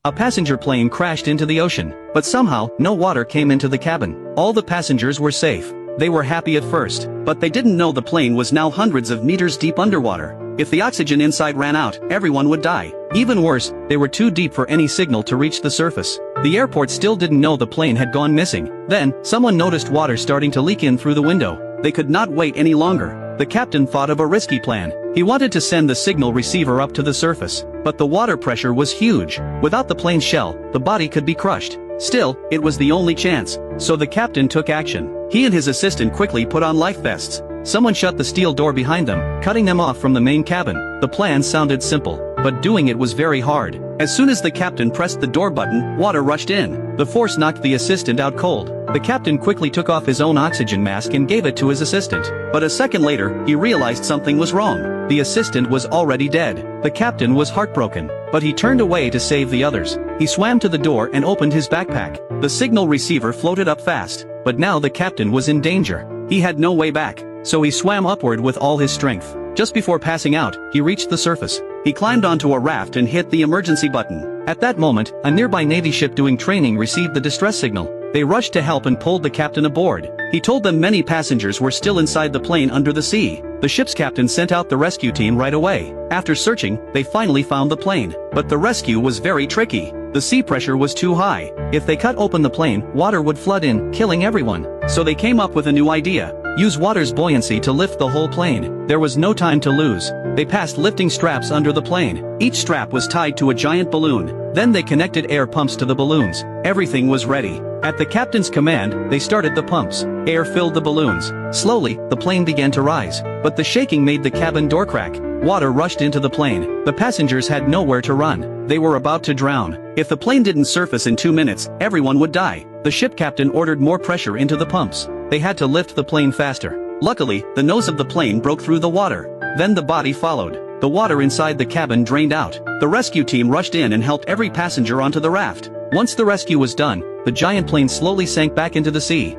A passenger plane crashed into the ocean, but somehow, no water came into the cabin. All the passengers were safe. They were happy at first, but they didn't know the plane was now hundreds of meters deep underwater. If the oxygen inside ran out, everyone would die. Even worse, they were too deep for any signal to reach the surface. The airport still didn't know the plane had gone missing. Then, someone noticed water starting to leak in through the window. They could not wait any longer. The captain thought of a risky plan. He wanted to send the signal receiver up to the surface, but the water pressure was huge. Without the plane's shell, the body could be crushed. Still, it was the only chance, so the captain took action. He and his assistant quickly put on life vests. Someone shut the steel door behind them, cutting them off from the main cabin. The plan sounded simple, but doing it was very hard. As soon as the captain pressed the door button, water rushed in. The force knocked the assistant out cold. The captain quickly took off his own oxygen mask and gave it to his assistant. But a second later, he realized something was wrong. The assistant was already dead. The captain was heartbroken, but he turned away to save the others. He swam to the door and opened his backpack. The signal receiver floated up fast, but now the captain was in danger. He had no way back, so he swam upward with all his strength. Just before passing out, he reached the surface. He climbed onto a raft and hit the emergency button. At that moment, a nearby Navy ship doing training received the distress signal. They rushed to help and pulled the captain aboard. He told them many passengers were still inside the plane under the sea. The ship's captain sent out the rescue team right away. After searching, they finally found the plane. But the rescue was very tricky. The sea pressure was too high. If they cut open the plane, water would flood in, killing everyone. So they came up with a new idea. Use water's buoyancy to lift the whole plane. There was no time to lose. They passed lifting straps under the plane. Each strap was tied to a giant balloon. Then they connected air pumps to the balloons. Everything was ready. At the captain's command, they started the pumps. Air filled the balloons. Slowly, the plane began to rise. But the shaking made the cabin door crack. Water rushed into the plane. The passengers had nowhere to run. They were about to drown. If the plane didn't surface in 2 minutes, everyone would die. The ship captain ordered more pressure into the pumps. They had to lift the plane faster. Luckily, the nose of the plane broke through the water. Then the body followed. The water inside the cabin drained out. The rescue team rushed in and helped every passenger onto the raft. Once the rescue was done, the giant plane slowly sank back into the sea.